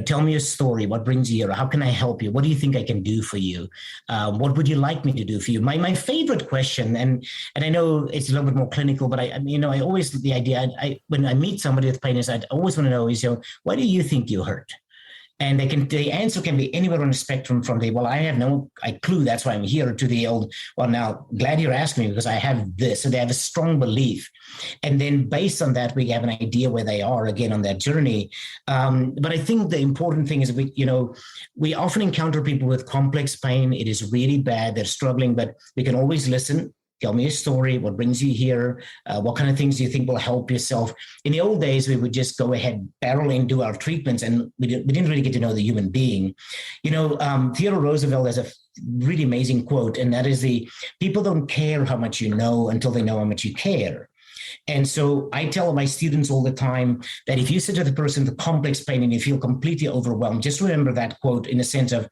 [SPEAKER 2] Tell me a story. What brings you here? How can I help you? What do you think I can do for you? What would you like me to do for you? My favorite question, and I know it's a little bit more clinical, but I always, the idea, when I meet somebody with pain, I always want to know is, why do you think you hurt? And the answer can be anywhere on the spectrum, from well, I have no clue, that's why I'm here, to the old, well, now, glad you're asking me because I have this. So they have a strong belief. And then based on that, we have an idea where they are again on that journey. But I think the important thing is we often encounter people with complex pain. It is really bad. They're struggling, but we can always listen. Tell me a story. What brings you here? What kind of things do you think will help yourself? In the old days, we would just go ahead, barrel in, do our treatments, and we didn't really get to know the human being. Theodore Roosevelt has a really amazing quote, and that is people don't care how much you know until they know how much you care. And so I tell my students all the time that if you sit with a person with complex pain and you feel completely overwhelmed, just remember that quote in the sense of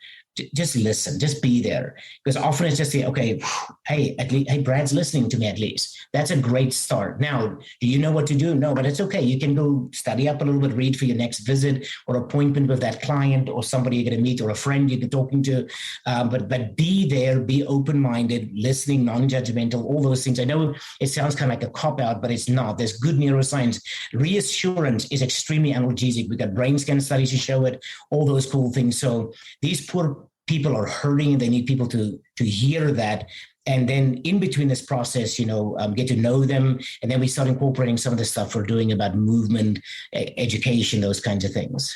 [SPEAKER 2] just listen, just be there. Because often it's just okay, hey, Brad's listening to me at least. That's a great start. Now, do you know what to do? No, but it's okay. You can go study up a little bit, read for your next visit or appointment with that client or somebody you're going to meet or a friend you're talking to. But be there, be open-minded, listening, non-judgmental, all those things. I know it sounds kind of like a cop-out, but it's not. There's good neuroscience. Reassurance is extremely analgesic. We got brain scan studies to show it, all those cool things. So these poor people are hurting and they need people to hear that. And then in between this process, get to know them. And then we start incorporating some of the stuff we're doing about movement, education, those kinds of things.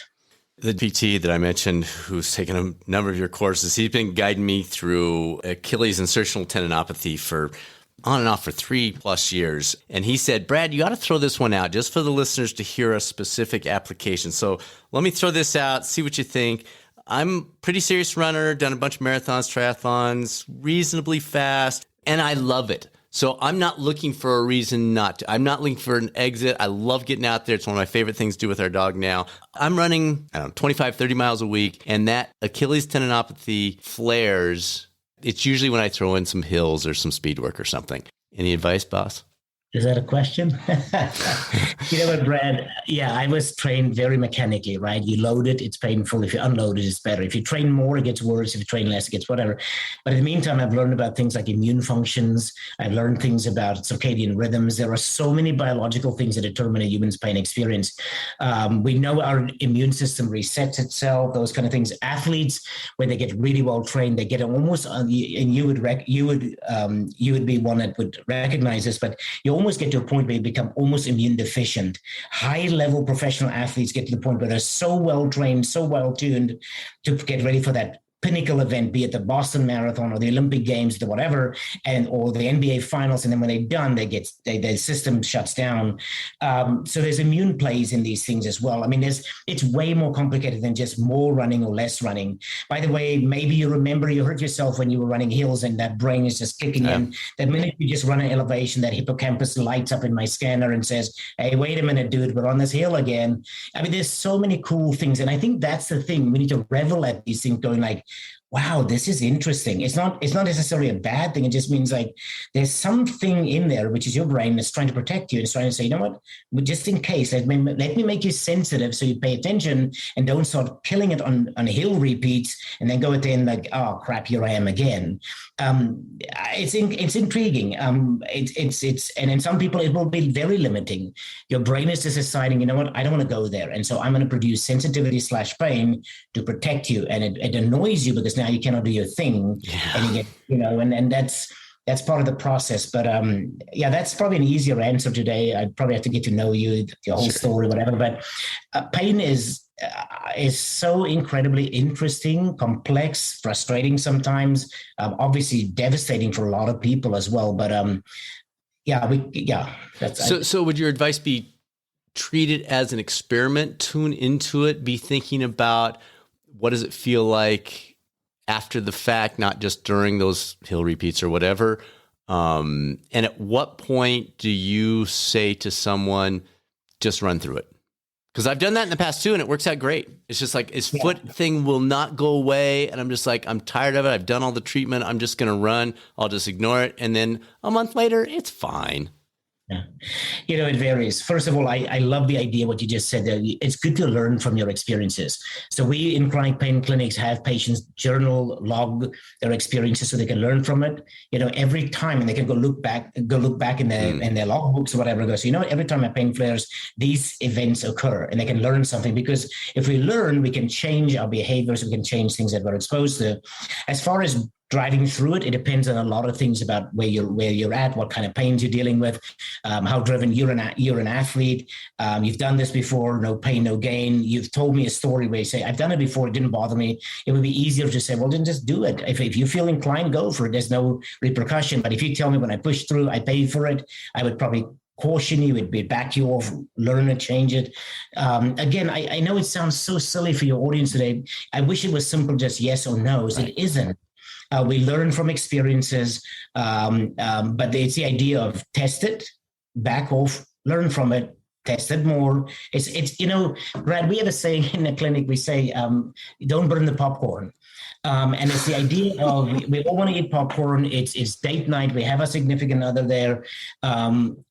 [SPEAKER 1] The PT that I mentioned, who's taken a number of your courses, he's been guiding me through Achilles insertional tendinopathy for on and off for 3+ years. And he said, Brad, you got to throw this one out just for the listeners to hear a specific application. So let me throw this out, see what you think. I'm a pretty serious runner, done a bunch of marathons, triathlons, reasonably fast, and I love it. So I'm not looking for a reason not to. I'm not looking for an exit. I love getting out there. It's one of my favorite things to do with our dog now. I'm running, 25, 30 miles a week, and that Achilles tendinopathy flares. It's usually when I throw in some hills or some speed work or something. Any advice, boss?
[SPEAKER 2] Is that a question? You know what, Brad? Yeah, I was trained very mechanically, right? You load it, it's painful. If you unload it, it's better. If you train more, it gets worse. If you train less, it gets whatever. But in the meantime, I've learned about things like immune functions. I've learned things about circadian rhythms. There are so many biological things that determine a human's pain experience. We know our immune system resets itself, those kind of things. Athletes, when they get really well trained, they get almost, and you would be one that would recognize this, but you almost get to a point where you become almost immune deficient. High level professional athletes get to the point where they're so well trained, so well tuned to get ready for that pinnacle event, be it the Boston Marathon or the Olympic Games, or whatever, or the NBA Finals, and then when they're done, their system shuts down. So there's immune plays in these things as well. I mean, it's way more complicated than just more running or less running. By the way, maybe you remember you hurt yourself when you were running hills, and that brain is just kicking in. The minute you just run an elevation, that hippocampus lights up in my scanner and says, "Hey, wait a minute, dude, we're on this hill again." I mean, there's so many cool things, and I think that's the thing. We need to revel at these things, going like, wow, this is interesting. It's not necessarily a bad thing. It just means like there's something in there, which is your brain, that's trying to protect you. It's trying to say, you know what, just in case, let me make you sensitive so you pay attention and don't start killing it on hill repeats and then go at the end like, oh crap, here I am again. It's intriguing. It's and in some people it will be very limiting. Your brain is just deciding, you know what, I don't want to go there, and so I'm going to produce sensitivity / pain to protect you, and it annoys you because now you cannot do your thing, and you get, and that's part of the process. But that's probably an easier answer today. I'd probably have to get to know you, your whole story, whatever. But pain is so incredibly interesting, complex, frustrating sometimes, obviously devastating for a lot of people as well. But
[SPEAKER 1] So would your advice be treat it as an experiment, tune into it, be thinking about what does it feel like after the fact, not just during those hill repeats or whatever. And at what point do you say to someone, just run through it? Because I've done that in the past too, and it works out great. It's just like his foot thing will not go away. And I'm just like, I'm tired of it. I've done all the treatment. I'm just going to run. I'll just ignore it. And then a month later, it's fine.
[SPEAKER 2] Yeah. It varies. First of all, I love the idea, what you just said there. It's good to learn from your experiences. So we in chronic pain clinics have patients journal, log their experiences so they can learn from it, every time, and they can go look back in their log books or whatever. Goes, every time my pain flares, these events occur, and they can learn something, because if we learn, we can change our behaviors, we can change things that we're exposed to. As far as driving through it, it depends on a lot of things about where you're at, what kind of pains you're dealing with, how driven you're an athlete. You've done this before, no pain, no gain. You've told me a story where you say, I've done it before, it didn't bother me. It would be easier to say, well, then just do it. If you feel inclined, go for it. There's no repercussion. But if you tell me when I push through, I paid for it, I would probably caution you, it'd back you off, learn and change it. Again, I know it sounds so silly for your audience today. I wish it was simple, just yes or no's. Right. It isn't. We learn from experiences, but it's the idea of test it, back off, learn from it, test it more. It's Brad, we have a saying in the clinic, we say, don't burn the popcorn. And it's the idea of we all want to eat popcorn. It's date night. We have a significant other there.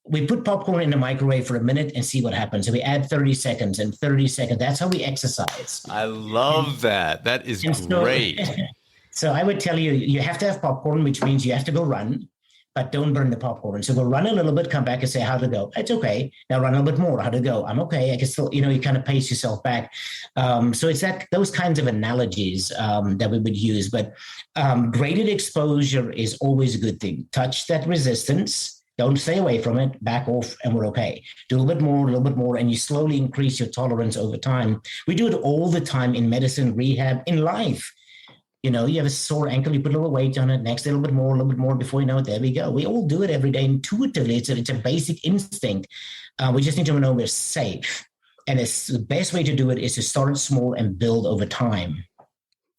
[SPEAKER 2] We put popcorn in the microwave for a minute and see what happens. So we add 30 seconds and 30 seconds. That's how we exercise.
[SPEAKER 1] I love that. That is great.
[SPEAKER 2] So I would tell you, you have to have popcorn, which means you have to go run, but don't burn the popcorn. So go run a little bit, come back and say, how'd it go? It's okay. Now run a little bit more. How'd it go? I'm okay. I can still, you kind of pace yourself back. So it's those kinds of analogies that we would use. But graded exposure is always a good thing. Touch that resistance. Don't stay away from it, back off, and we're okay. Do a little bit more, and you slowly increase your tolerance over time. We do it all the time in medicine, rehab, in life. You have a sore ankle, you put a little weight on it, next a little bit more before you know it, there we go. We all do it every day intuitively. It's a basic instinct. We just need to know we're safe. And the best way to do it is to start small and build over time.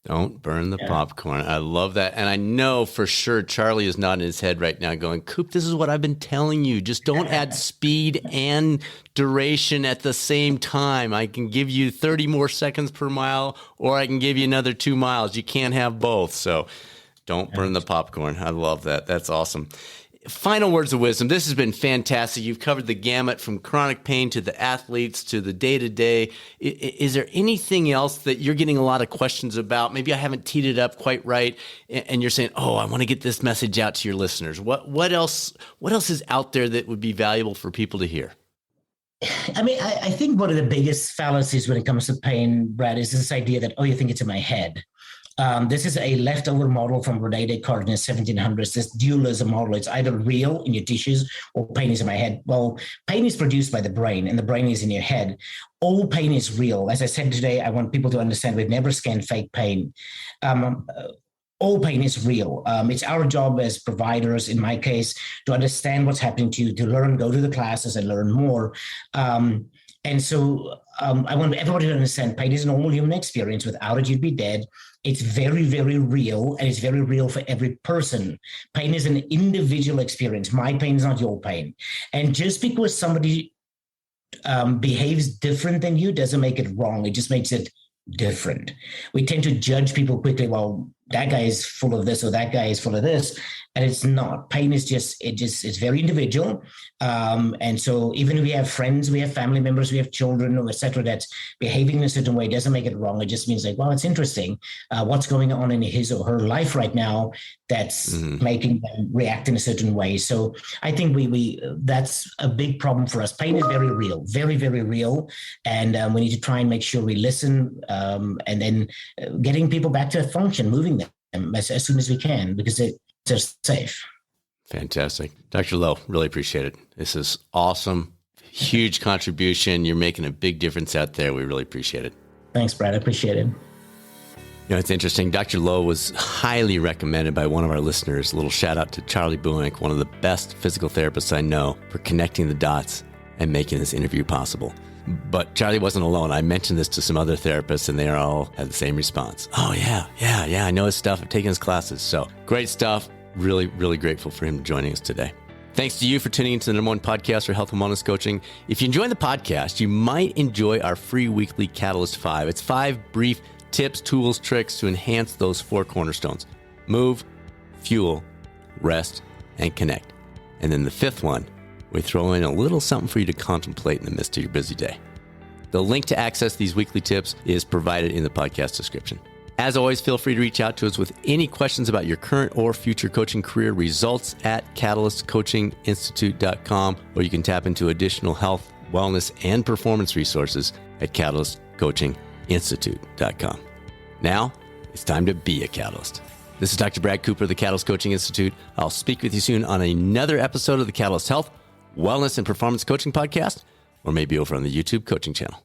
[SPEAKER 1] Don't burn the popcorn. I love that. And I know for sure Charlie is nodding his head right now going, Coop, this is what I've been telling you. Just don't add speed and duration at the same time. I can give you 30 more seconds per mile, or I can give you another 2 miles. You can't have both. So don't burn the popcorn. I love that. That's awesome. final words of wisdom. This has been fantastic. You've covered the gamut from chronic pain to the athletes to the day-to-day. Is there anything else that you're getting a lot of questions about? Maybe I haven't teed it up quite right, and you're saying, "Oh, I want to get this message out to your listeners." What else is out there that would be valuable for people to hear?
[SPEAKER 2] I mean, I think one of the biggest fallacies when it comes to pain, Brad, is this idea that, oh, you think it's in my head. This is a leftover model from Rene Descartes in the 1700s, this dualism model. It's either real in your tissues or pain is in my head. Well, pain is produced by the brain and the brain is in your head. All pain is real. As I said today, I want people to understand we've never scanned fake pain. All pain is real. It's our job as providers, in my case, to understand what's happening to you, to learn, go to the classes and learn more. And so I want everybody to understand pain is a normal human experience. Without it, you'd be dead. It's very, very real, and it's very real for every person. Pain is an individual experience. My pain is not your pain. And just because somebody behaves different than you doesn't make it wrong. It just makes it different. We tend to judge people quickly. Well, that guy is full of this or that guy is full of this. And it's not. Pain is it's very individual. And so even if we have friends, we have family members, we have children, et cetera, that's behaving in a certain way, doesn't make it wrong. It just means like, well, it's interesting. What's going on in his or her life right now that's making them react in a certain way. So I think we that's a big problem for us. Pain is very real, very, very real. And we need to try and make sure we listen and then getting people back to function, moving them as soon as we can, because they're safe.
[SPEAKER 1] Fantastic. Dr. Louw, really appreciate it. This is awesome. Huge contribution. You're making a big difference out there. We really appreciate it.
[SPEAKER 2] Thanks, Brad. I appreciate it.
[SPEAKER 1] You know, it's interesting. Dr. Louw was highly recommended by one of our listeners. A little shout out to Charlie Buick, one of the best physical therapists I know, for connecting the dots and making this interview possible. But Charlie wasn't alone. I mentioned this to some other therapists, and they all had the same response. Oh, yeah, I know his stuff. I've taken his classes. So great stuff. Really, really grateful for him joining us today. Thanks to you for tuning into the #1 podcast for health and wellness coaching. If you enjoy the podcast, you might enjoy our free weekly Catalyst 5. It's 5 brief tips, tools, tricks to enhance those 4 cornerstones: move, fuel, rest, and connect. And then the 5th one, we throw in a little something for you to contemplate in the midst of your busy day. The link to access these weekly tips is provided in the podcast description. As always, feel free to reach out to us with any questions about your current or future coaching career. Results at catalystcoachinginstitute.com, or you can tap into additional health, wellness, and performance resources at catalystcoachinginstitute.com. Now, it's time to be a catalyst. This is Dr. Brad Cooper of the Catalyst Coaching Institute. I'll speak with you soon on another episode of the Catalyst Health, Wellness, and Performance Coaching Podcast, or maybe over on the YouTube coaching channel.